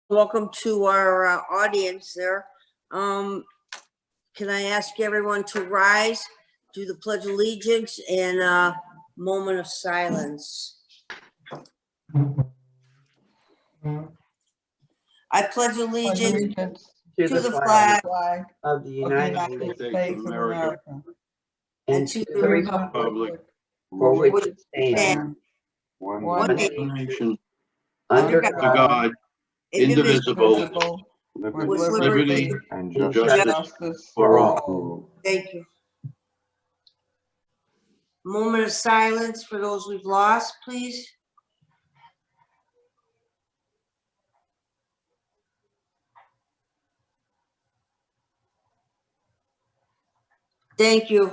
welcome to our audience there. Can I ask everyone to rise, do the Pledge of Allegiance and a moment of silence. I pledge allegiance to the flag of the United States of America and to the republic for which it stands, one nation, under God, indivisible, with liberty and justice for all. Thank you. Moment of silence for those we've lost, please. Thank you.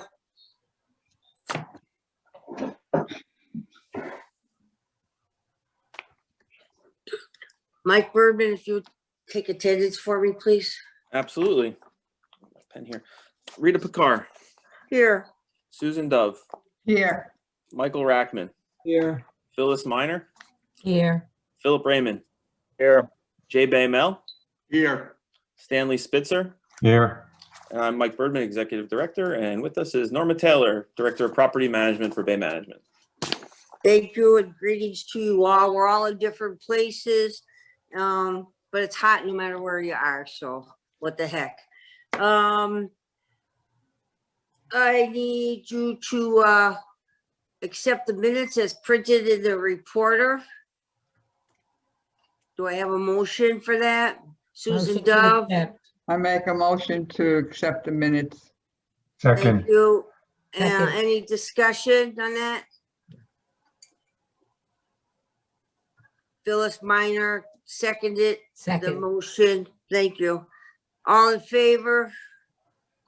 Mike Bergman, if you take attendance for me, please. Absolutely. Pen here. Rita Picard. Here. Susan Dove. Here. Michael Rackman. Here. Phyllis Miner. Here. Philip Raymond. Here. Jay Baymel. Here. Stanley Spitzer. Here. And I'm Mike Bergman, Executive Director. And with us is Norma Taylor, Director of Property Management for Bay Management. Thank you and greetings to you all. We're all in different places, but it's hot no matter where you are. So what the heck? I need you to accept the minutes as printed in the reporter. Do I have a motion for that? Susan Dove? I make a motion to accept the minutes. Second. Thank you. Second. Any discussion on that? Phyllis Minor seconded the Second. motion. Thank you. All in favor?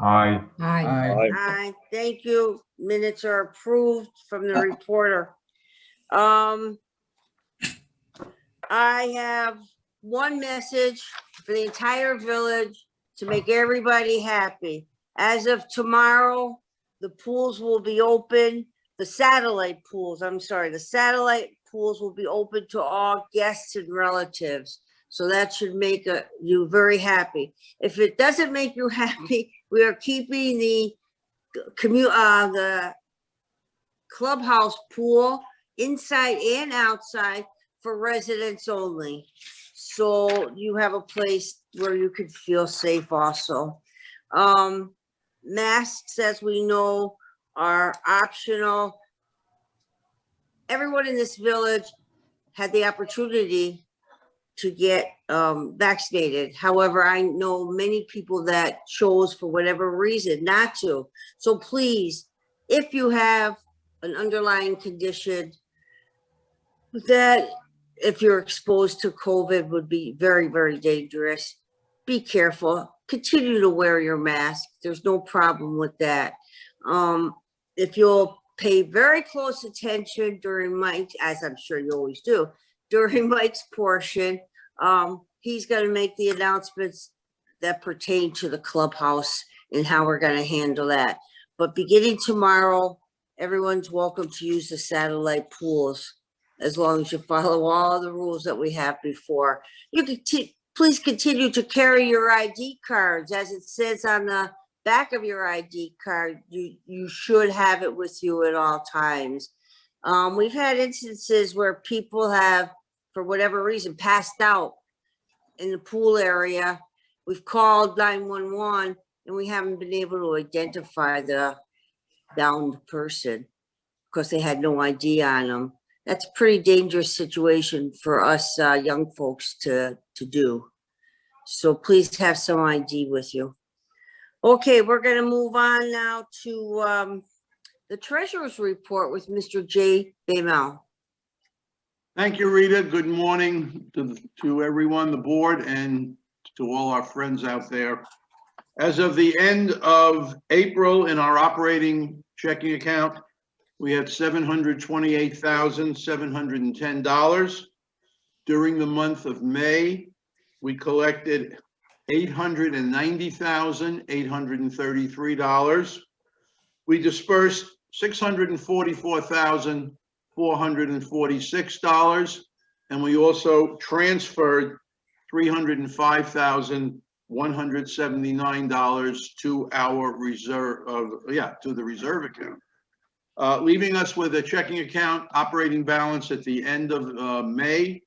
Aye. Aye. Aye. Thank you. Minutes are approved from the reporter. I have one message for the entire village to make everybody happy. As of tomorrow, the pools will be open. The satellite pools will be open to all guests and relatives. So that should make you very happy. If it doesn't make you happy, we are keeping the clubhouse pool inside and outside for residents only. So you have a place where you could feel safe also. Masks, as we know, are optional. Everyone in this village had the opportunity to get vaccinated. However, I know many people that chose for whatever reason not to. So please, if you have an underlying condition that if you're exposed to COVID would be very, very dangerous, be careful. Continue to wear your mask. There's no problem with that. If you'll pay very close attention during Mike, as I'm sure you always do, during Mike's portion, he's going to make the announcements that pertain to the clubhouse and how we're going to handle that. But beginning tomorrow, everyone's welcome to use the satellite pools as long as you follow all the rules that we have before. You can please continue to carry your ID cards. As it says on the back of your ID card, you should have it with you at all times. We've had instances where people have, for whatever reason, passed out in the pool area. We've called 911 and we haven't been able to identify the downed person because they had no ID on them. That's a pretty dangerous situation for us young folks to do. So please have some ID with you. Okay, we're going to move on now to the treasurer's report with Mr. Jay Baymel. Thank you, Rita. Good morning to everyone, the board, and to all our friends out there. As of the end of April, in our operating checking account, we had $728,710. During the month of May, we collected $890,833. We dispersed $644,446, and we also transferred $305,179 to our reserve to the reserve account. Leaving us with a checking account operating balance at the end of May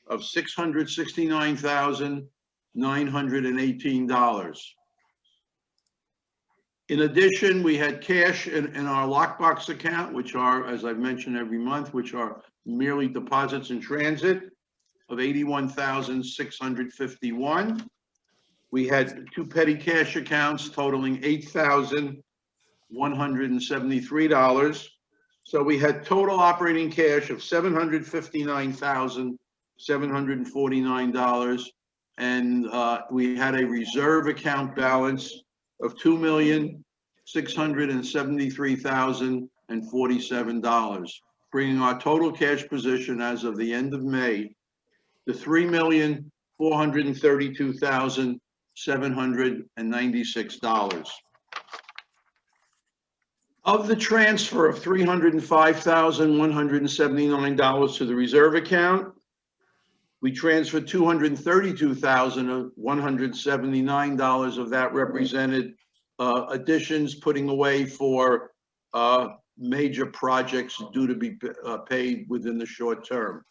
of $669,918. In addition, we had cash in our lockbox account, which are, as I've mentioned every month, which are merely deposits in transit of $81,651. We had two petty cash accounts totaling $8,173. So we had total operating cash of $759,749, and we had a reserve account balance of $2,673,047, bringing our total cash position as of the end of May to $3,432,796. Of the transfer of $305,179 to the reserve account, we transferred $232,179 of that represented additions, putting away for major projects due to be paid within the short term.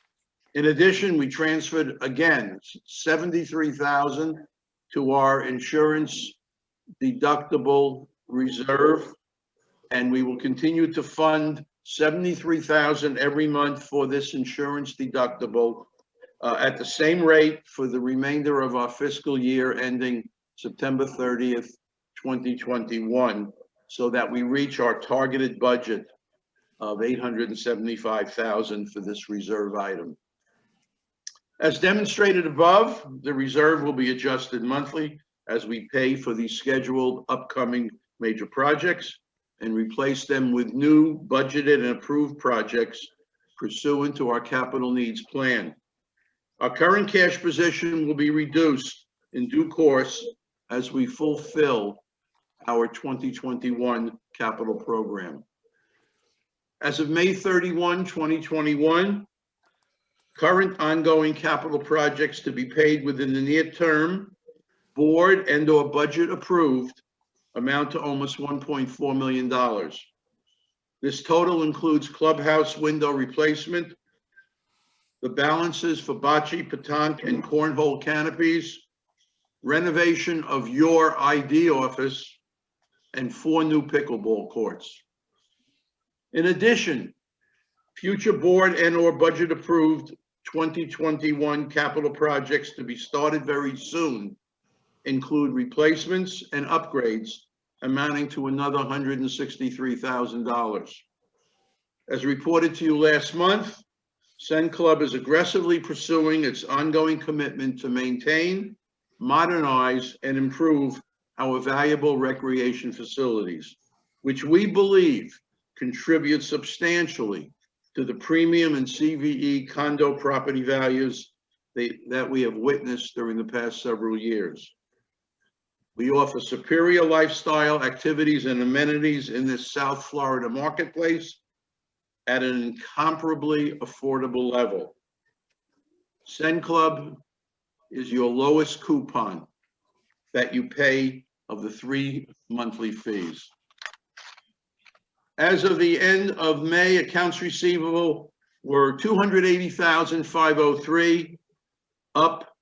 In addition, we transferred again $73,000 to our insurance deductible reserve, and we will continue to fund $73,000 every month for this insurance deductible at the same rate for the remainder of our fiscal year ending September 30th, 2021, so that we reach our targeted budget of $875,000 for this reserve item. As demonstrated above, the reserve will be adjusted monthly as we pay for these scheduled upcoming major projects and replace them with new budgeted and approved projects pursuant to our capital needs plan. Our current cash position will be reduced in due course as we fulfill our 2021 capital program. As of May 31, 2021, current ongoing capital projects to be paid within the near term, board and/or budget approved, amount to almost $1.4 million. This total includes clubhouse window replacement, the balances for bocce, petanque, and cornhole canopies, renovation of your ID office, and 4 new pickleball courts. In addition, future board and/or budget approved 2021 capital projects to be started very soon include replacements and upgrades amounting to another $163,000. As reported to you last month, CenClub is aggressively pursuing its ongoing commitment to maintain, modernize, and improve our valuable recreation facilities, which we believe contribute substantially to the premium and CVE condo property values that we have witnessed during the past several years. We offer superior lifestyle activities and amenities in this South Florida marketplace at an incomparably affordable level. CenClub is your lowest coupon that you pay of the 3 monthly fees. As of the end of May, accounts receivable were $280,503, up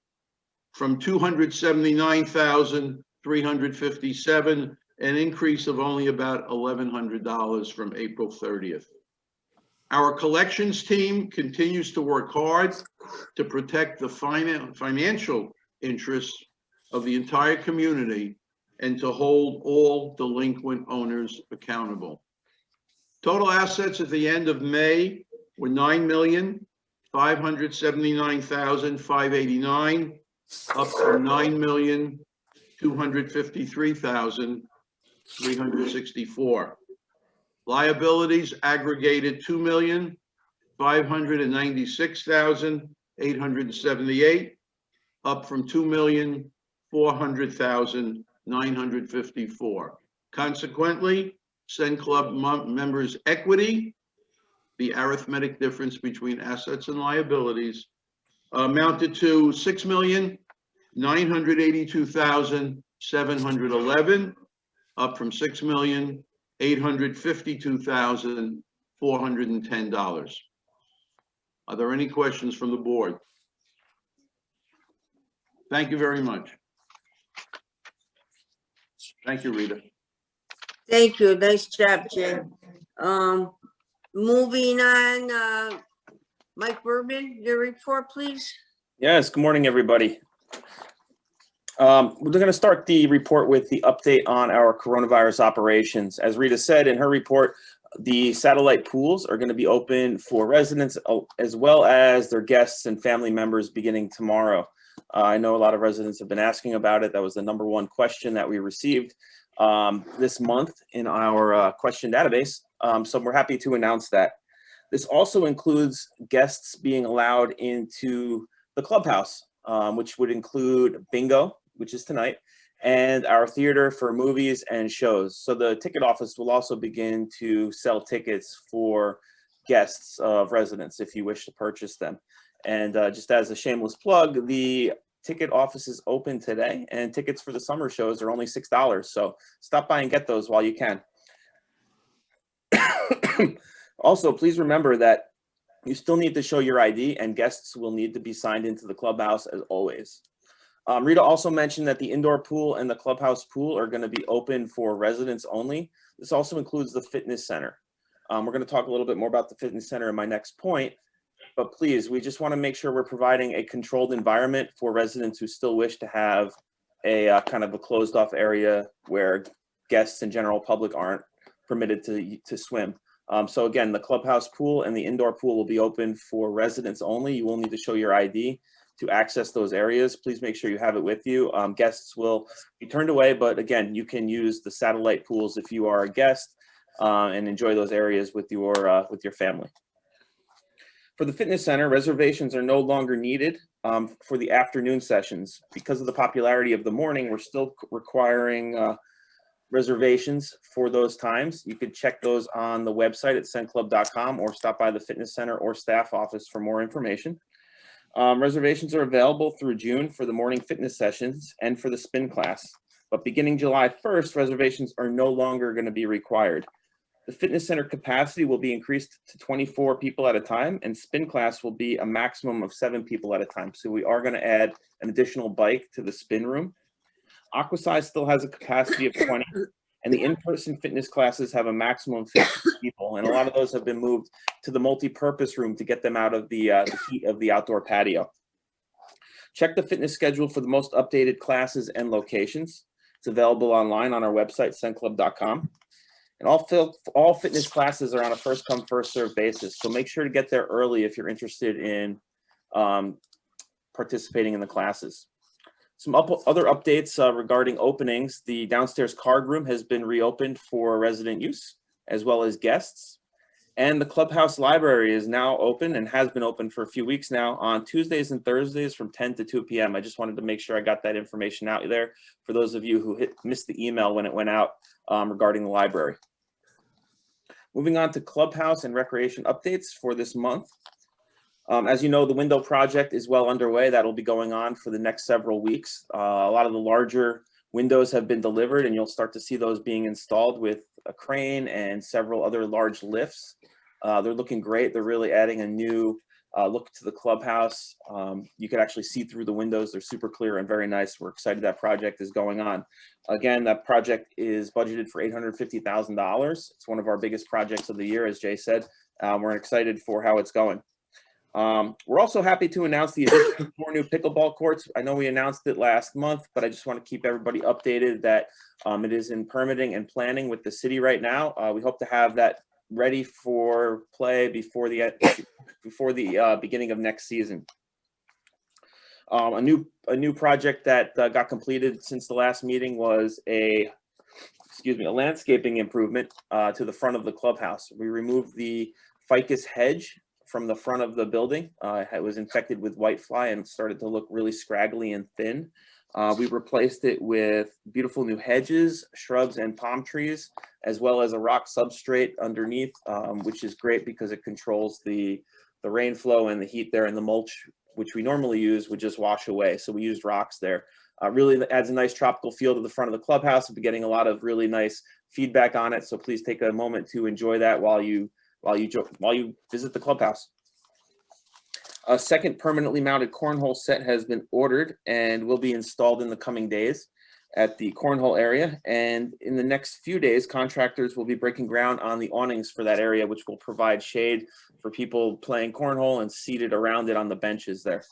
from $279,357, an increase of only about $1,100 from April 30th. Our collections team continues to work hard to protect the financial interests of the entire community and to hold all delinquent owners accountable. Total assets at the end of May were $9,579,589, up from $9,253,364. Liabilities aggregated $2,596,878, up from $2,400,954. Consequently, CenClub members' equity, the arithmetic difference between assets and liabilities, amounted to $6,000,000 $982,711, up from $6,852,410. Are there any questions from the board? Thank you very much. Thank you, Rita. Thank you. Nice job, Jim. Moving on, Mike Bergman, your report, please. Yes, good morning, everybody. We're going to start the report with the update on our coronavirus operations. As Rita said in her report, the satellite pools are going to be open for residents as well as their guests and family members beginning tomorrow. I know a lot of residents have been asking about it. That was the #1 question that we received this month in our question database. So we're happy to announce that. This also includes guests being allowed into the clubhouse, which would include bingo, which is tonight, and our theater for movies and shows. So the ticket office will also begin to sell tickets for guests of residents if you wish to purchase them. And just as a shameless plug, the ticket office is open today, and tickets for the summer shows are only $6. So stop by and get those while you can. Also, please remember that you still need to show your ID, and guests will need to be signed into the clubhouse as always. Rita also mentioned that the indoor pool and the clubhouse pool are going to be open for residents only. This also includes the fitness center. We're going to talk a little bit more about the fitness center in my next point, but please, we just want to make sure we're providing a controlled environment for residents who still wish to have a kind of a closed off area where guests and general public aren't permitted to swim. So again, the clubhouse pool and the indoor pool will be open for residents only. You will need to show your ID to access those areas. Please make sure you have it with you. Guests will be turned away, but again, you can use the satellite pools if you are a guest and enjoy those areas with your family. For the fitness center, reservations are no longer needed for the afternoon sessions. Because of the popularity of the morning, we're still requiring reservations for those times. You could check those on the website at CenClub.com or stop by the fitness center or staff office for more information. Reservations are available through June for the morning fitness sessions and for the spin class. But beginning July 1st, reservations are no longer going to be required. The fitness center capacity will be increased to 24 people at a time, and spin class will be a maximum of 7 people at a time. So we are going to add an additional bike to the spin room. Aquasize still has a capacity of 20, and the in-person fitness classes have a maximum of 50 people, and a lot of those have been moved to the multi-purpose room to get them out of the heat of the outdoor patio. Check the fitness schedule for the most updated classes and locations. It's available online on our website, CenClub.com. And all fitness classes are on a first-come, first-served basis, so make sure to get there early if you're interested in participating in the classes. Some other updates regarding openings. The downstairs card room has been reopened for resident use as well as guests. And the clubhouse library is now open and has been open for a few weeks now on Tuesdays and Thursdays from 10 to 2 p.m. I just wanted to make sure I got that information out there for those of you who missed the email when it went out regarding the library. Moving on to clubhouse and recreation updates for this month. As you know, the window project is well underway. That'll be going on for the next several weeks. A lot of the larger windows have been delivered, and you'll start to see those being installed with a crane and several other large lifts. They're looking great. They're really adding a new look to the clubhouse. You can actually see through the windows. They're super clear and very nice. We're excited that project is going on. Again, that project is budgeted for $850,000. It's one of our biggest projects of the year, as Jay said. We're excited for how it's going. We're also happy to announce the addition of 4 new pickleball courts. I know we announced it last month, but I just want to keep everybody updated that it is in permitting and planning with the city right now. We hope to have that ready for play before the beginning of next season. A new project that got completed since the last meeting was a landscaping improvement to the front of the clubhouse. We removed the ficus hedge from the front of the building. It was infected with whitefly and started to look really scraggly and thin. We replaced it with beautiful new hedges, shrubs, and palm trees, as well as a rock substrate underneath, which is great because it controls the the rain flow and the heat there, and the mulch, which we normally use, would just wash away. So we used rocks there. Really adds a nice tropical feel to the front of the clubhouse. We'll be getting a lot of really nice feedback on it. So please take a moment to enjoy that while you visit the clubhouse. A second permanently mounted cornhole set has been ordered and will be installed in the coming days at the cornhole area. And in the next few days, contractors will be breaking ground on the awnings for that area, which will provide shade for people playing cornhole and seated around it on the benches there.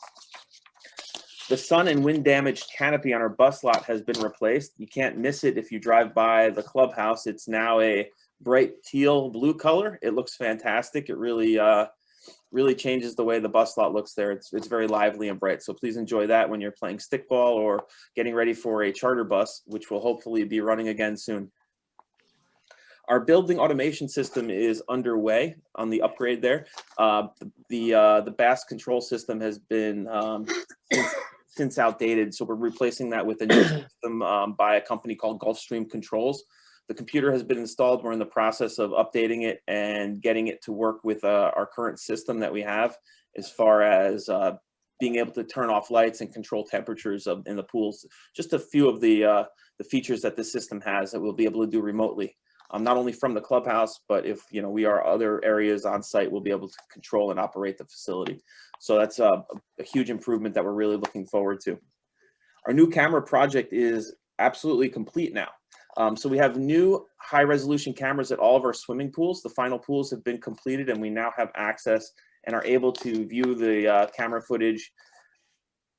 The sun and wind damaged canopy on our bus lot has been replaced. You can't miss it if you drive by the clubhouse. It's now a bright teal blue color. It looks fantastic. It really changes the way the bus lot looks there. It's very lively and bright. So please enjoy that when you're playing stickball or getting ready for a charter bus, which will hopefully be running again soon. Our building automation system is underway on the upgrade there. The BAS control system has been since outdated, so we're replacing that with a new system by a company called Gulfstream Controls. The computer has been installed. We're in the process of updating it and getting it to work with our current system that we have, as far as being able to turn off lights and control temperatures in the pools. Just a few of the features that this system has that we'll be able to do remotely. Not only from the clubhouse, but if we are other areas on site, we'll be able to control and operate the facility. So that's a huge improvement that we're really looking forward to. Our new camera project is absolutely complete now. So we have new high resolution cameras at all of our swimming pools. The final pools have been completed and we now have access and are able to view the camera footage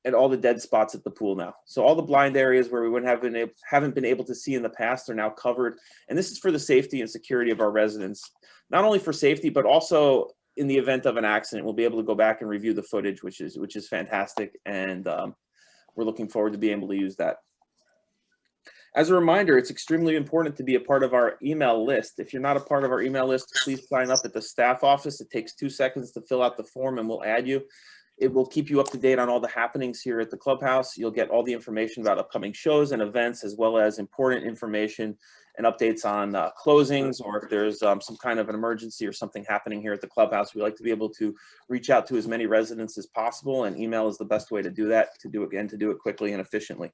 at all the dead spots at the pool now. So all the blind areas where we haven't been able to see in the past are now covered. And this is for the safety and security of our residents. Not only for safety, but also in the event of an accident, we'll be able to go back and review the footage, which is fantastic. And we're looking forward to being able to use that. As a reminder, it's extremely important to be a part of our email list. If you're not a part of our email list, please sign up at the staff office. It takes 2 seconds to fill out the form and we'll add you. It will keep you up to date on all the happenings here at the clubhouse. You'll get all the information about upcoming shows and events, as well as important information and updates on closings, or if there's some kind of an emergency or something happening here at the clubhouse. We like to be able to reach out to as many residents as possible, and email is the best way to do that, to do it quickly and efficiently.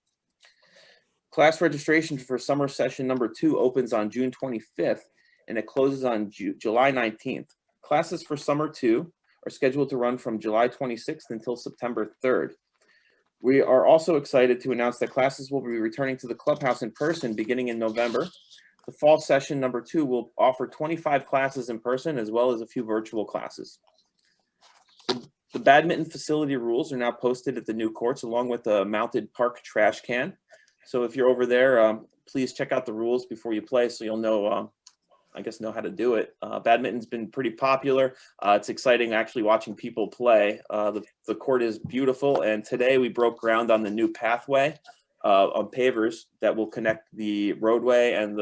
Class registration for summer session number 2 opens on June 25th, and it closes on July 19th. Classes for summer 2 are scheduled to run from July 26th until September 3rd. We are also excited to announce that classes will be returning to the clubhouse in person beginning in November. The fall session number 2 will offer 25 classes in person as well as a few virtual classes. The badminton facility rules are now posted at the new courts along with the mounted park trash can. So if you're over there, please check out the rules before you play so you'll know know how to do it. Badminton's been pretty popular. It's exciting actually watching people play. The court is beautiful, and today we broke ground on the new pathway on pavers that will connect the roadway and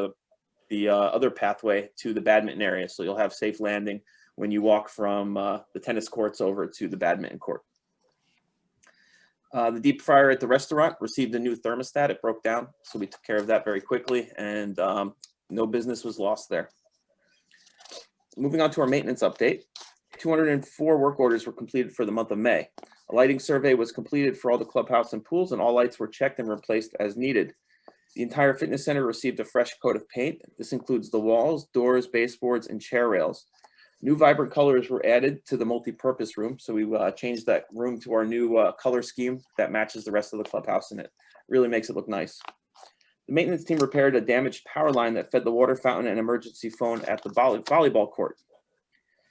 the other pathway to the badminton area. So you'll have safe landing when you walk from the tennis courts over to the badminton court. The deep fryer at the restaurant received a new thermostat. It broke down, so we took care of that very quickly, and no business was lost there. Moving on to our maintenance update, 204 work orders were completed for the month of May. A lighting survey was completed for all the clubhouse and pools, and all lights were checked and replaced as needed. The entire fitness center received a fresh coat of paint. This includes the walls, doors, baseboards, and chair rails. New vibrant colors were added to the multi-purpose room, so we changed that room to our new color scheme that matches the rest of the clubhouse, and it really makes it look nice. The maintenance team repaired a damaged power line that fed the water fountain and emergency phone at the volleyball court.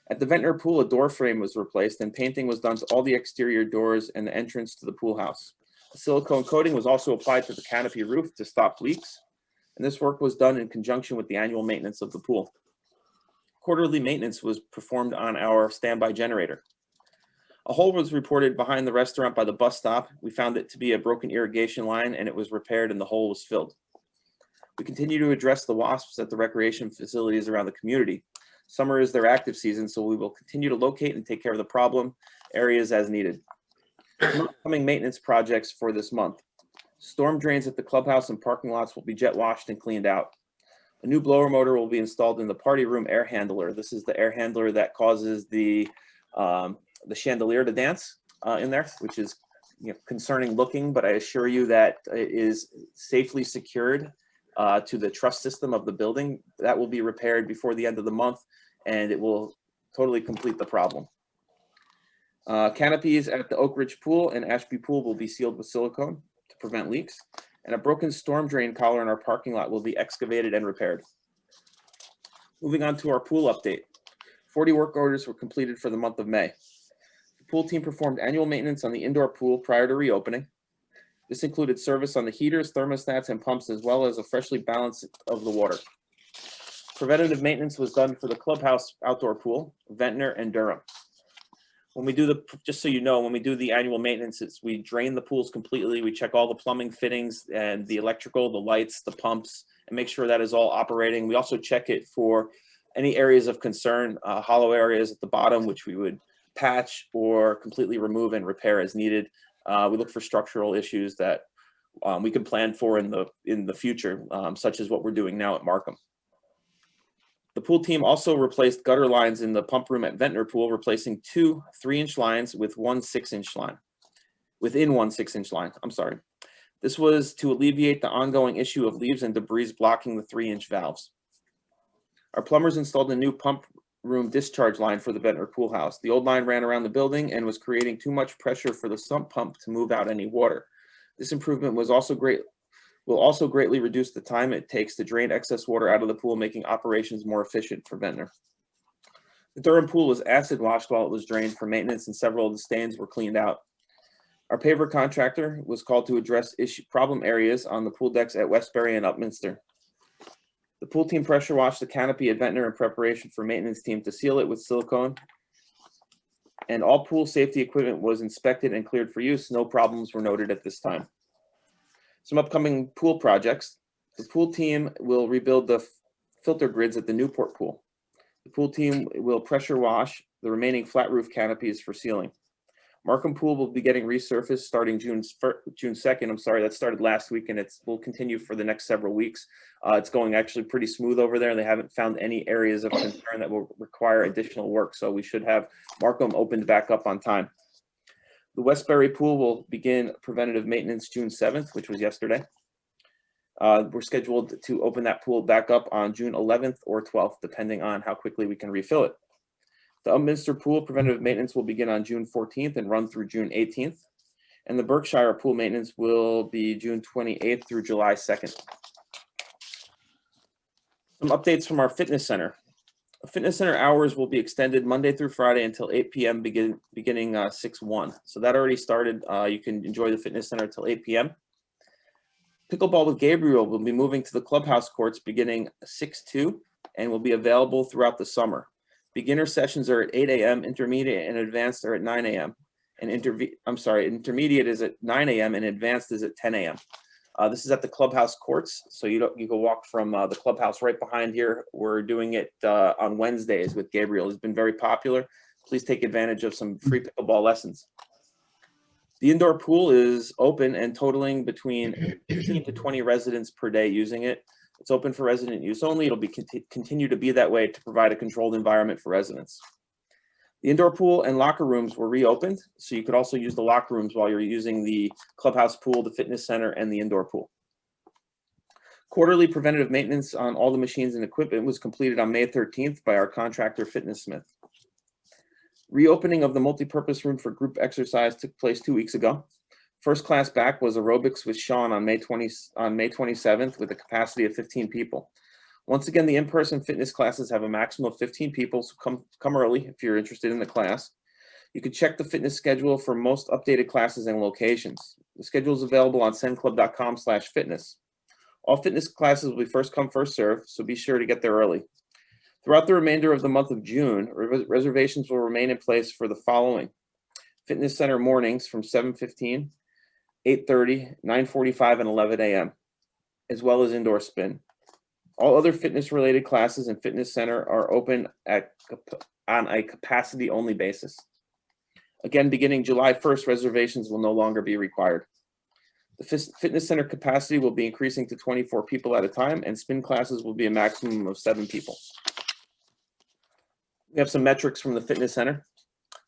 At the Ventnor pool, a door frame was replaced and painting was done to all the exterior doors and the entrance to the pool house. A silicone coating was also applied to the canopy roof to stop leaks, and this work was done in conjunction with the annual maintenance of the pool. Quarterly maintenance was performed on our standby generator. A hole was reported behind the restaurant by the bus stop. We found it to be a broken irrigation line, and it was repaired and the hole was filled. We continue to address the wasps at the recreation facilities around the community. Summer is their active season, so we will continue to locate and take care of the problem areas as needed. Upcoming maintenance projects for this month. Storm drains at the clubhouse and parking lots will be jet washed and cleaned out. A new blower motor will be installed in the party room air handler. This is the air handler that causes the the chandelier to dance in there, which is concerning looking, but I assure you that it is safely secured to the truss system of the building. That will be repaired before the end of the month, and it will totally complete the problem. Canopies at the Oak Ridge Pool and Ashby Pool will be sealed with silicone to prevent leaks, and a broken storm drain collar in our parking lot will be excavated and repaired. Moving on to our pool update. 40 work orders were completed for the month of May. The pool team performed annual maintenance on the indoor pool prior to reopening. This included service on the heaters, thermostats, and pumps, as well as a freshly balanced of the water. Preventative maintenance was done for the clubhouse outdoor pool, Ventnor, and Durham. When we do just so you know, when we do the annual maintenance, we drain the pools completely. We check all the plumbing fittings and the electrical, the lights, the pumps, and make sure that is all operating. We also check it for any areas of concern, hollow areas at the bottom, which we would patch or completely remove and repair as needed. We look for structural issues that we can plan for in the future, such as what we're doing now at Markham. The pool team also replaced gutter lines in the pump room at Ventnor Pool, replacing 2 3-inch lines with one 6-inch line. Within one 6-inch line, I'm sorry. This was to alleviate the ongoing issue of leaves and debris blocking the 3-inch valves. Our plumbers installed a new pump room discharge line for the Ventnor Pool House. The old line ran around the building and was creating too much pressure for the sump pump to move out any water. This improvement will also greatly reduce the time it takes to drain excess water out of the pool, making operations more efficient for Ventnor. The Durham Pool was acid washed while it was drained for maintenance, and several of the stains were cleaned out. Our paver contractor was called to address problem areas on the pool decks at Westbury and Upminster. The pool team pressure washed the canopy at Ventnor in preparation for maintenance team to seal it with silicone, and all pool safety equipment was inspected and cleared for use. No problems were noted at this time. Some upcoming pool projects. The pool team will rebuild the filter grids at the Newport Pool. The pool team will pressure wash the remaining flat roof canopies for sealing. Markham Pool will be getting resurfaced starting June 2nd. I'm sorry, that started last week, and it will continue for the next several weeks. It's going actually pretty smooth over there. They haven't found any areas of concern that will require additional work, so we should have Markham opened back up on time. The Westbury Pool will begin preventative maintenance June 7th, which was yesterday. We're scheduled to open that pool back up on June 11th or 12th, depending on how quickly we can refill it. The Upminster Pool preventative maintenance will begin on June 14th and run through June 18th. And the Berkshire Pool maintenance will be June 28th through July 2nd. Some updates from our fitness center. Fitness center hours will be extended Monday through Friday until 8 p.m. beginning 6/1. So that already started. You can enjoy the fitness center until 8 p.m. Pickleball with Gabriel will be moving to the clubhouse courts beginning 6/2 and will be available throughout the summer. Beginner sessions are at 8 a.m. Intermediate and advanced are at 9 a.m. And intermediate is at 9 a.m. and advanced is at 10 a.m. This is at the clubhouse courts, so you can walk from the clubhouse right behind here. We're doing it on Wednesdays with Gabriel. It's been very popular. Please take advantage of some free pickleball lessons. The indoor pool is open and totaling between 15 to 20 residents per day using it. It's open for resident use only. It'll continue to be that way to provide a controlled environment for residents. The indoor pool and locker rooms were reopened, so you could also use the locker rooms while you're using the clubhouse pool, the fitness center, and the indoor pool. Quarterly preventative maintenance on all the machines and equipment was completed on May 13th by our contractor, Fitness Smith. Reopening of the multipurpose room for group exercise took place 2 weeks ago. First class back was aerobics with Sean on May 27th with a capacity of 15 people. Once again, the in-person fitness classes have a maximum of 15 people, so come early if you're interested in the class. You can check the fitness schedule for most updated classes and locations. The schedule is available on CenClub.com/fitness. All fitness classes will be first come, first serve, so be sure to get there early. Throughout the remainder of the month of June, reservations will remain in place for the following: Fitness Center mornings from 7:15, 8:30, 9:45, and 11 a.m., as well as indoor spin. All other fitness-related classes in Fitness Center are open on a capacity-only basis. Again, beginning July 1st, reservations will no longer be required. The Fitness Center capacity will be increasing to 24 people at a time, and spin classes will be a maximum of 7 people. We have some metrics from the Fitness Center.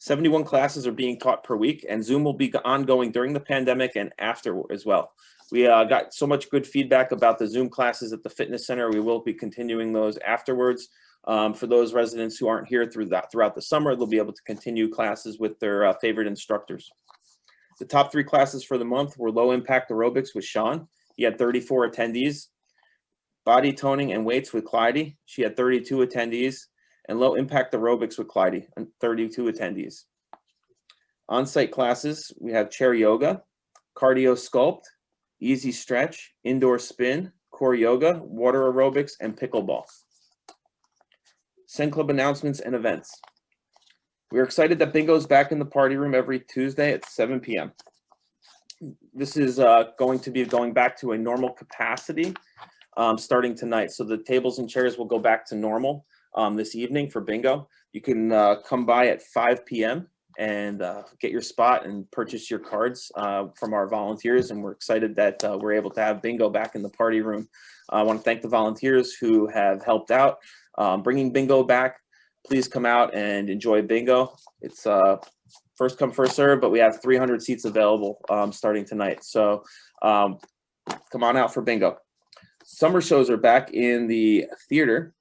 71 classes are being taught per week, and Zoom will be ongoing during the pandemic and after as well. We got so much good feedback about the Zoom classes at the fitness center. We will be continuing those afterwards. For those residents who aren't here throughout the summer, they'll be able to continue classes with their favorite instructors. The top 3 classes for the month were low impact aerobics with Sean. He had 34 attendees. Body toning and weights with Clyde. She had 32 attendees. And low impact aerobics with Clyde, and 32 attendees. On-site classes, we have chair yoga, cardio sculpt, easy stretch, indoor spin, core yoga, water aerobics, and pickleball. CenClub announcements and events. We're excited that bingo is back in the party room every Tuesday at 7 p.m. This is going to be going back to a normal capacity starting tonight. So the tables and chairs will go back to normal this evening for bingo. You can come by at 5 p.m. and get your spot and purchase your cards from our volunteers. And we're excited that we're able to have bingo back in the party room. I want to thank the volunteers who have helped out bringing bingo back. Please come out and enjoy bingo. It's first come, first serve, but we have 300 seats available starting tonight. So come on out for bingo. Summer shows are back in the theater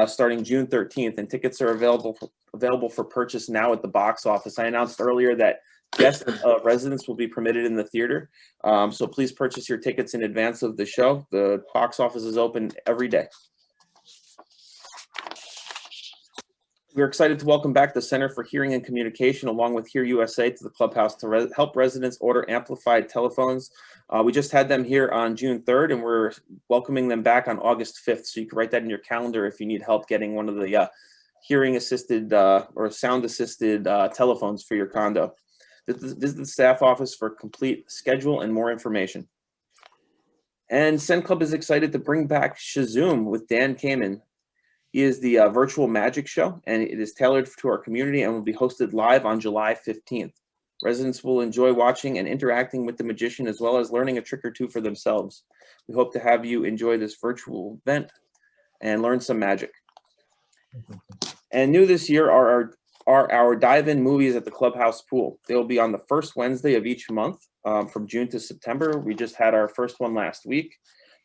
starting June 13th, and tickets are available for purchase now at the box office. I announced earlier that guests residents will be permitted in the theater, so please purchase your tickets in advance of the show. The box office is open every day. We're excited to welcome back the Center for Hearing and Communication along with Hear USA to the clubhouse to help residents order amplified telephones. We just had them here on June 3rd, and we're welcoming them back on August 5th. So you can write that in your calendar if you need help getting one of the hearing assisted or sound assisted telephones for your condo. Visit the staff office for complete schedule and more information. And CenClub is excited to bring back Shazoom with Dan Kamen. He is the virtual magic show, and it is tailored to our community and will be hosted live on July 15th. Residents will enjoy watching and interacting with the magician as well as learning a trick or two for themselves. We hope to have you enjoy this virtual event and learn some magic. And new this year are our dive-in movies at the clubhouse pool. They will be on the first Wednesday of each month from June to September. We just had our first one last week.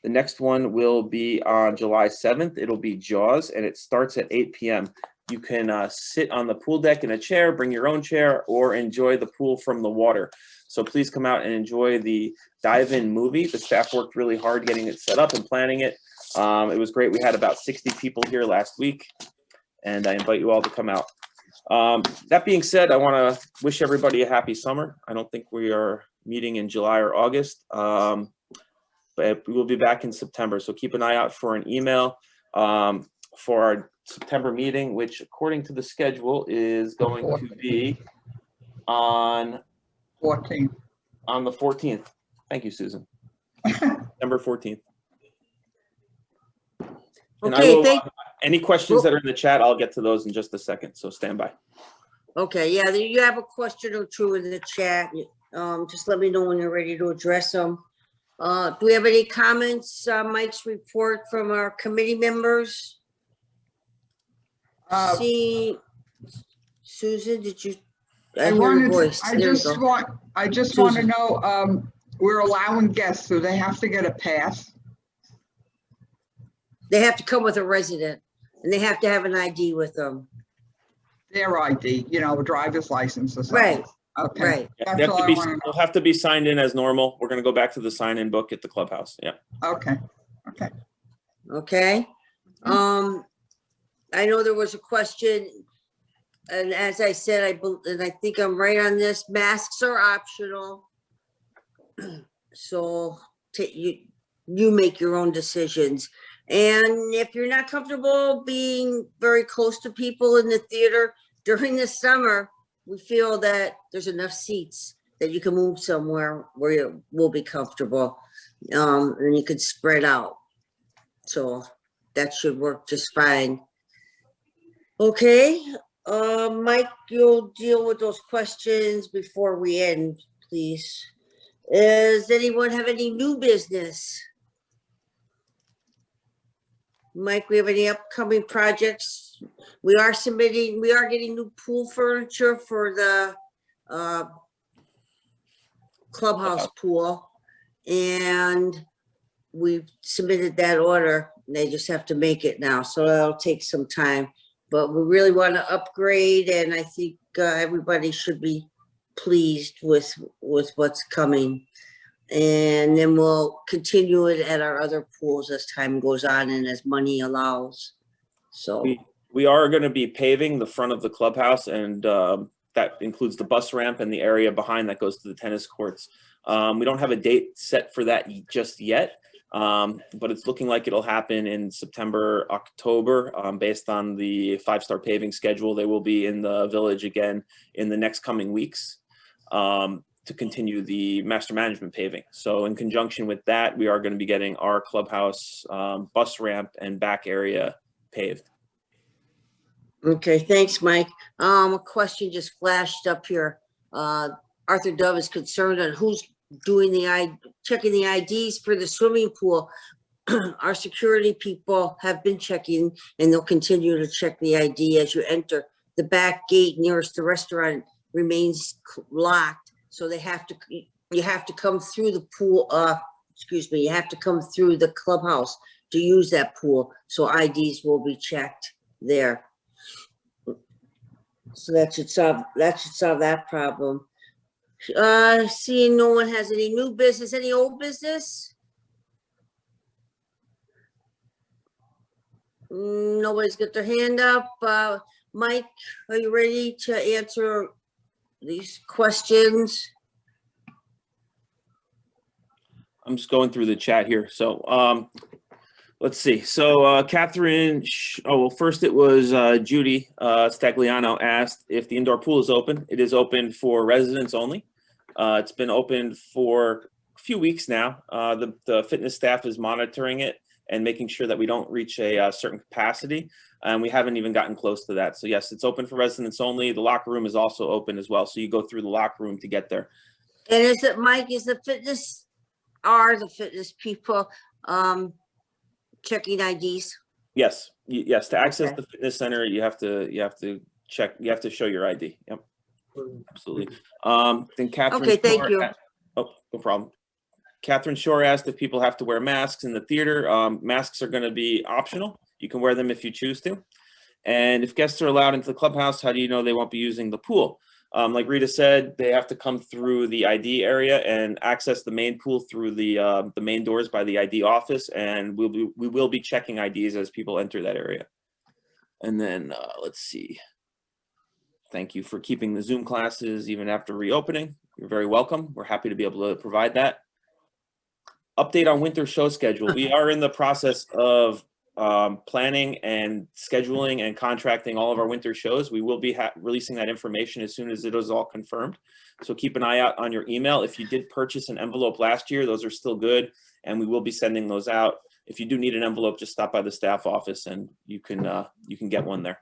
The next one will be on July 7th. It'll be Jaws, and it starts at 8 p.m. You can sit on the pool deck in a chair, bring your own chair, or enjoy the pool from the water. So please come out and enjoy the dive-in movie. The staff worked really hard getting it set up and planning it. It was great. We had about 60 people here last week, and I invite you all to come out. That being said, I want to wish everybody a happy summer. I don't think we are meeting in July or August. But we will be back in September. So keep an eye out for an email for our September meeting, which according to the schedule is going to be on the 14th. Thank you, Susan. September 14th. And Okay, any questions that are in the chat, I'll get to those in just a second. So stand by. Okay, yeah, you have a question or two in the chat. Just let me know when you're ready to address them. Do we have any comments, Mike's report from our committee members? See, Susan, did you? I hear your voice. I just want to know, we're allowing guests, so they have to get a pass. They have to come with a resident, and they have to have an ID with them. Their ID, you know, a driver's license or something. Right. Okay. Right. That's all I want to know. They'll have to be signed in as normal. We're going to go back to the sign-in book at the clubhouse. Yeah. Okay. Okay. Okay. I know there was a question, and as I said, I think I'm right on this. Masks are optional, so you make your own decisions. And if you're not comfortable being very close to people in the theater during the summer, we feel that there's enough seats that you can move somewhere where you will be comfortable, and you could spread out. So that should work just fine. Okay, Mike, you'll deal with those questions before we end, please. Does anyone have any new business? Mike, we have any upcoming projects We are getting new pool furniture for the clubhouse pool. And we've submitted that order. They just have to make it now, so that'll take some time. But we really want to upgrade, and I think everybody should be pleased with what's coming. And then we'll continue it at our other pools as time goes on and as money allows. So We are going to be paving the front of the clubhouse, and that includes the bus ramp and the area behind that goes to the tennis courts. We don't have a date set for that just yet, but it's looking like it'll happen in September, October, based on the 5-star paving schedule. They will be in the village again in the next coming weeks to continue the master management paving. So in conjunction with that, we are going to be getting our clubhouse bus ramp and back area paved. okay, thanks, Mike. A question just flashed up here. Arthur Dove is concerned on who's doing checking the IDs for the swimming pool. Our security people have been checking, and they'll continue to check the ID as you enter. The back gate nearest the restaurant remains locked, so you have to come through the pool. You have to come through the clubhouse to use that pool, so IDs will be checked there. So that should solve that problem. Seeing no one has any new business, any old business? Nobody's got their hand up. Mike, are you ready to answer these questions? I'm just going through the chat here. So let's see. So Catherine, first it was Judy Stagliano asked if the indoor pool is open. It is open for residents only. It's been open for a few weeks now. The fitness staff is monitoring it and making sure that we don't reach a certain capacity. And we haven't even gotten close to that. So yes, it's open for residents only. The locker room is also open as well. So you go through the locker room to get there. And is it, Mike, the fitness people checking IDs? Yes, yes. To access Okay. the fitness center, you have to check. You have to show your ID. Yep, absolutely. Then Catherine. Okay, thank you. Oh, no problem. Catherine Shore asked if people have to wear masks in the theater. Masks are going to be optional. You can wear them if you choose to. And if guests are allowed into the clubhouse, how do you know they won't be using the pool? Like Rita said, they have to come through the ID area and access the main pool through the main doors by the ID office, and we will be checking IDs as people enter that area. And then let's see. Thank you for keeping the Zoom classes even after reopening. You're very welcome. We're happy to be able to provide that. Update on winter show schedule. We are in the process of planning and scheduling and contracting all of our winter shows. We will be releasing that information as soon as it is all confirmed. So keep an eye out on your email. If you did purchase an envelope last year, those are still good, and we will be sending those out. If you do need an envelope, just stop by the staff office and you can get one there.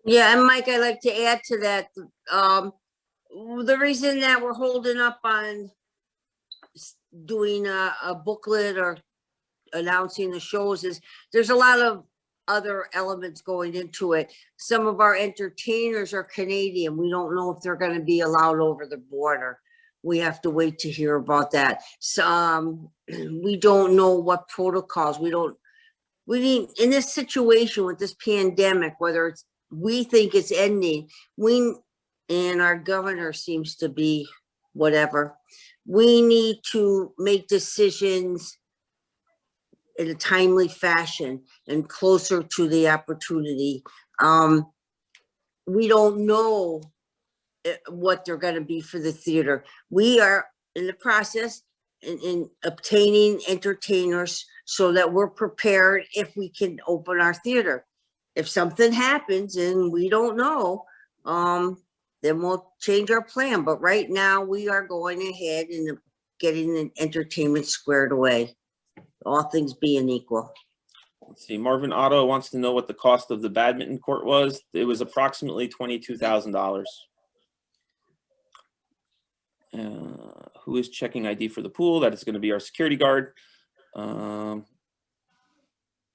Yeah, and Mike, I'd like to add to that. The reason that we're holding up on doing a booklet or announcing the shows is there's a lot of other elements going into it. Some of our entertainers are Canadian. We don't know if they're going to be allowed over the border. We have to wait to hear about that. So we don't know what protocols. We need in this situation with this pandemic, whether we think it's ending, and our governor seems to be whatever. We need to make decisions in a timely fashion and closer to the opportunity. We don't know what they're going to be for the theater. We are in the process in obtaining entertainers so that we're prepared if we can open our theater. If something happens and we don't know, then we'll change our plan. But right now we are going ahead and getting the entertainment squared away, all things being equal. Let's see, Marvin Otto wants to know what the cost of the badminton court was. It was approximately $22,000. Who is checking ID for the pool? That is going to be our security guard.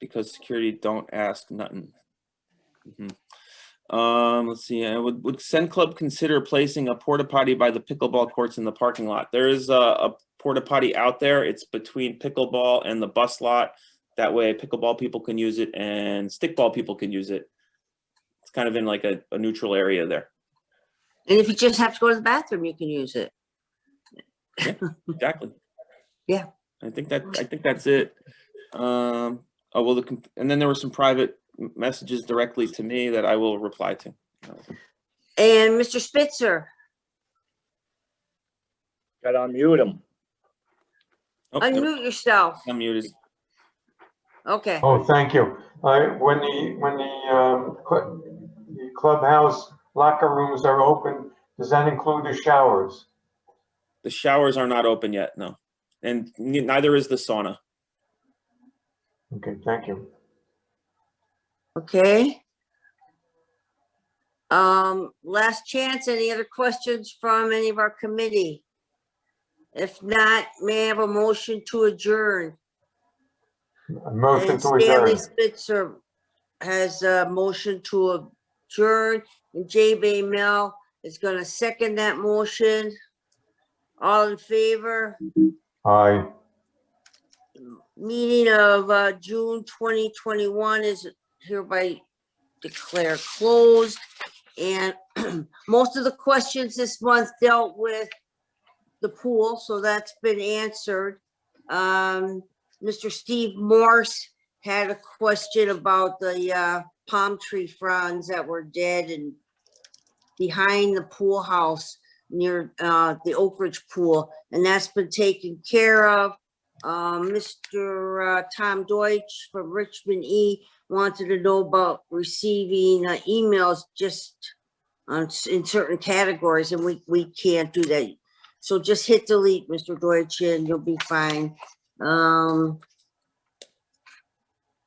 Because security don't ask nothing. Let's see, would CenClub consider placing a porta potty by the pickleball courts in the parking lot? There is a porta potty out there. It's between pickleball and the bus lot. That way pickleball people can use it and stickball people can use it. It's kind of in like a neutral area there. And if you just have to go to the bathroom, you can use it. Yeah, exactly. Yeah. I think that's it. Oh, well, and then there were some private messages directly to me that I will reply to. And Mr. Spitzer, Got to unmute him. Oh, unmute yourself. I'm muted. Okay. Oh, thank you. When the clubhouse locker rooms are open, does that include the showers? The showers are not open yet, no. And neither is the sauna. Okay, thank you. Okay. Last chance, any other questions from any of our committee? If not, may I have a motion to adjourn? A motion And to Stanley adjourn. Spitzer has a motion to adjourn, and J. Bay Mel is gonna second that motion. All in favor? Aye. Meeting of June 2021 is hereby declared closed. And most of the questions this month dealt with the pool, so that's been answered. Mr. Steve Morse had a question about the palm tree fronds that were dead and behind the pool house near the Oak Ridge pool, and that's been taken care of. Mr. Tom Deutsch from Richmond wanted to know about receiving emails just in certain categories, and we can't do that. So just hit delete, Mr. Deutsch, and you'll be fine. And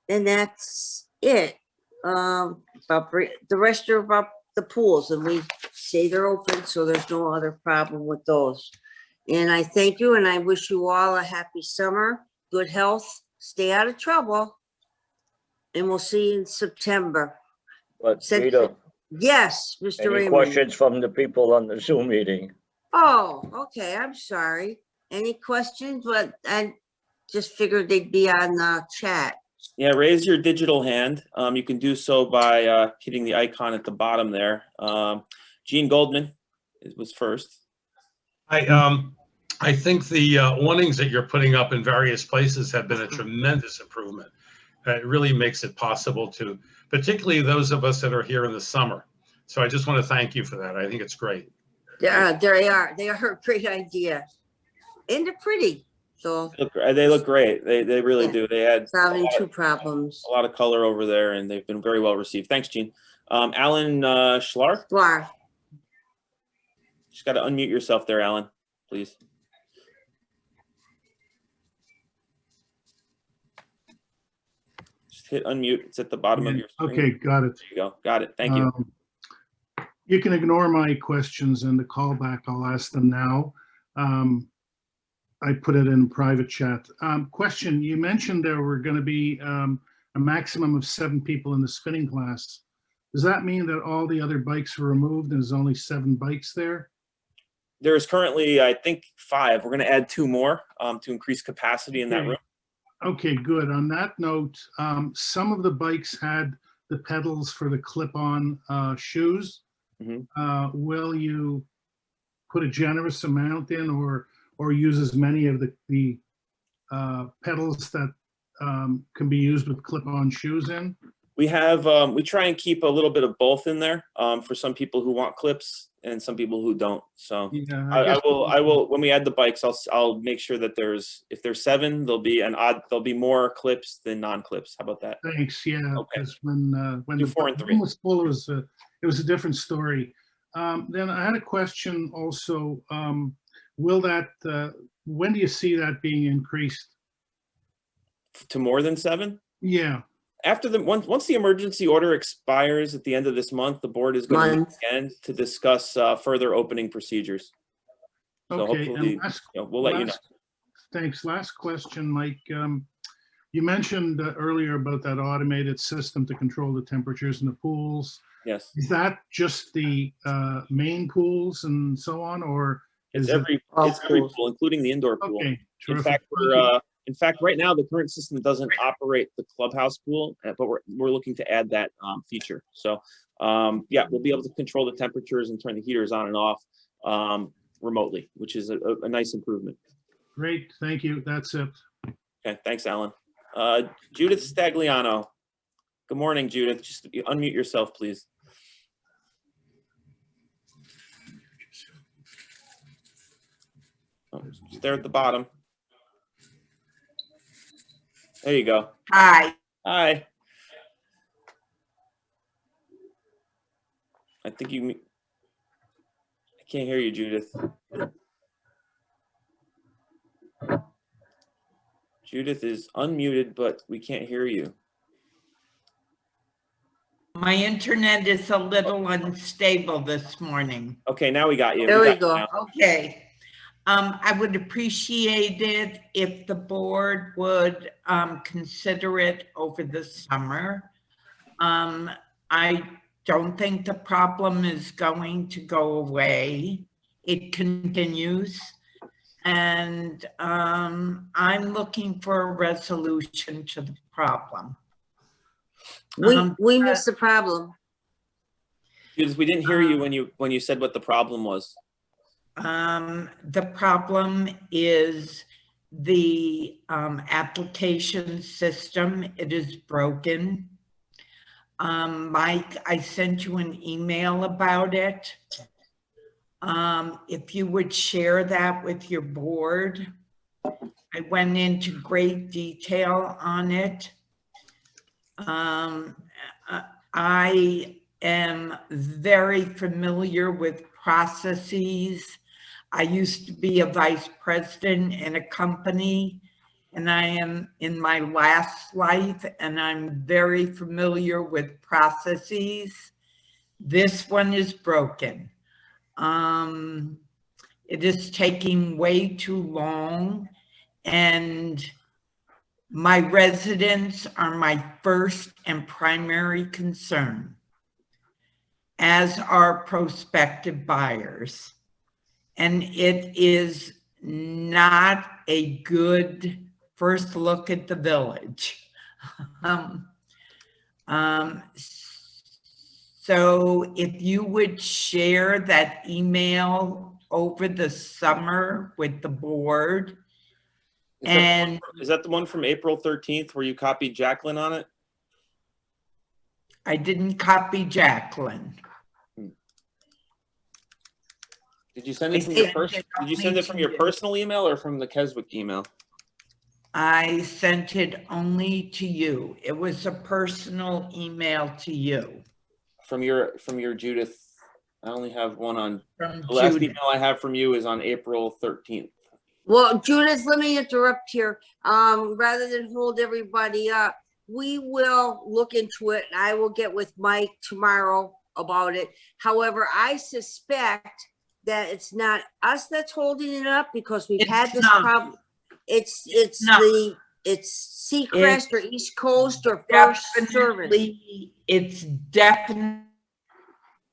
that's it. About the rest are about the pools, and we say they're open, so there's no other problem with those. And I thank you, and I wish you all a happy summer, good health, stay out of trouble, and we'll see you in September. But Send- Rita, Yes, Mr. any Raymond. questions from the people on the Zoom meeting? Oh, okay, I'm sorry. Any questions? But I just figured they'd be on the chat. Yeah, raise your digital hand. You can do so by hitting the icon at the bottom there. Gene Goldman was first. I think the awnings that you're putting up in various places have been a tremendous improvement. It really makes it possible to, particularly those of us that are here in the summer. So I just want to thank you for that. I think it's great. Yeah, there they are. They are a great idea. And they're pretty. So They look great. They really Yeah. do. They had solving two problems. a lot of color over there, and they've been very well received. Thanks, Gene. Alan Schlar, Wow. just got to unmute yourself there, Alan, please. Just hit unmute. It's at the bottom of your screen. Okay, got it. There you go. Got it. Thank you. You can ignore my questions and the callback. I'll ask them now. I put it in private chat. Question, you mentioned there were going to be a maximum of 7 people in the spinning class. Does that mean that all the other bikes were removed and there's only 7 bikes there? There's currently, I think, 5. We're going to add 2 more to increase capacity in that room. Okay, good. On that note, some of the bikes had the pedals for the clip-on shoes. Will you put a generous amount in or use as many of the pedals that can be used with clip-on shoes in? We have, we try and keep a little bit of both in there for some people who want clips and some people who don't. So Yeah, I will, when we add the bikes, I'll make sure that if there's 7, there'll be more clips than non-clips. How about that? Thanks. Yeah, Okay. because when Do the 4 and 3. room was full, it was a different story. Then I had a question also. Will that? When do you see that being increased? To more than 7? Yeah. After once the emergency order expires at the end of this month, the board is going to meet again to discuss further opening procedures. So Okay. hopefully, And we'll let you know. Thanks. Last question, Mike. You mentioned earlier about that automated system to control the temperatures in the pools. Yes. Is that just the main pools and so on, or It's is it? every All pool, pools. including the indoor pool. Okay, In terrific. fact, in fact, right now the current system doesn't operate the clubhouse pool, but we're looking to add that feature. So yeah, we'll be able to control the temperatures and turn the heaters on and off remotely, which is a nice improvement. Great, thank you. That's it. Okay, thanks, Alan. Judith Stagliano. Good morning, Judith. Just unmute yourself, please. Oh, just there at the bottom. There you go. Hi. Hi. I think I can't hear you, Judith. Judith is unmuted, but we can't hear you. My internet is a little unstable this morning. Okay, now we got you. There we got you go. now. Okay. I would appreciate it if the board would consider it over the summer. I don't think the problem is going to go away. It continues. And I'm looking for a resolution to the problem. We missed the problem. Judith, we didn't hear you when you said what the problem was. The problem is the application system. It is broken. Mike, I sent you an email about it. If you would share that with your board. I went into great detail on it. I am very familiar with processes. I used to be a vice president in a company, and I am in my last life, and I'm very familiar with processes. This one is broken. It is taking way too long, and my residents are my first and primary concern, as are prospective buyers. And it is not a good first look at the village. So if you would share that email over the summer with the board. Is that the one from April 13th where you copied Jacqueline on it? I didn't copy Jacqueline. Did you send it from your first? Did you send it from your personal email or from the Keswick email? I sent it only to you. It was a personal email to you. From your Judith. I only have one on. From The last Judith. email I have from you is on April 13th. Well, Judith, let me interrupt here. Rather than hold everybody up, we will look into it, and I will get with Mike tomorrow about it. However, I suspect that it's not us that's holding it up because we've It's had this not. problem. It's not. Seacrest or East Coast or First Service. It's definitely.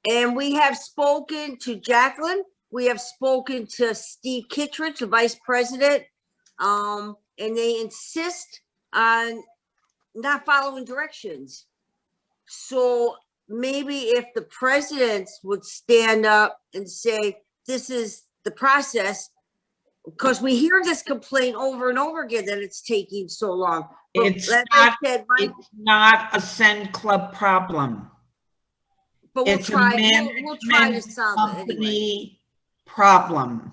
And we have spoken to Jacqueline. We have spoken to Steve Kittredge, the vice president, and they insist on not following directions. So maybe if the presidents would stand up and say, this is the process, because we hear this complaint over and over again that it's taking so long. But It's like I not, said, Mike, it's not a CenClub problem. but we'll It's a try to management solve it anyway. company problem.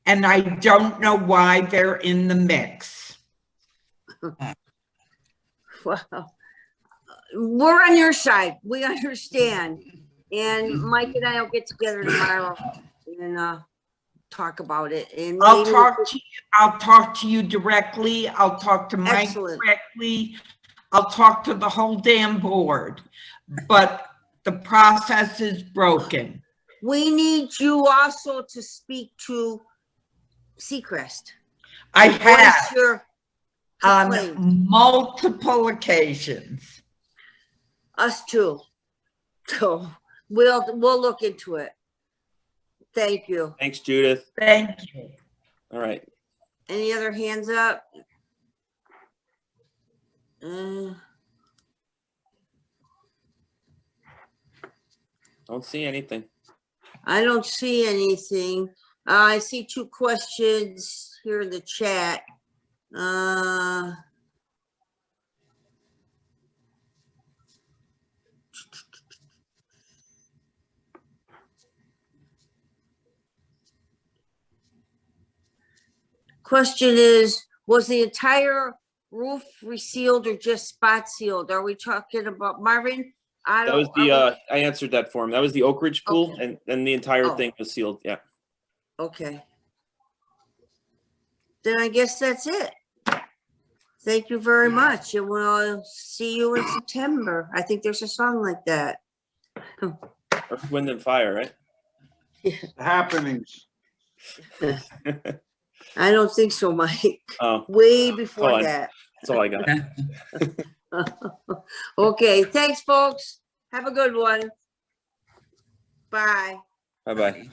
And I don't know why they're in the mix. Well, we're on your side. We understand. And Mike and I will get together tomorrow and talk about it. And I'll maybe talk to you directly. I'll talk to Mike Excellent. directly. I'll talk to the whole damn board. But the process is broken. we need you also to speak to Seacrest. I What is have. on complained. multiple occasions. Us too. So we'll look into it. Thank you. Thanks, Judith. Thank you. All right. Any other hands up? Don't see anything. I don't see anything. I see 2 questions here in the chat. Question is, was the entire roof resealed or just spot sealed? Are we talking about Marvin? That was I answered that for him. That was the Oak Ridge pool, Okay. and the entire Oh. thing was sealed. Yeah. Okay. Then I guess that's it. Thank you very much, and we'll see you in September. I think there's a song like that. Earth, Wind, and Fire, right? Happenings. I don't think so, Mike. Oh, Way before Oh, that. that's all I got. Okay, thanks, folks. Have a good one. Bye. Bye-bye.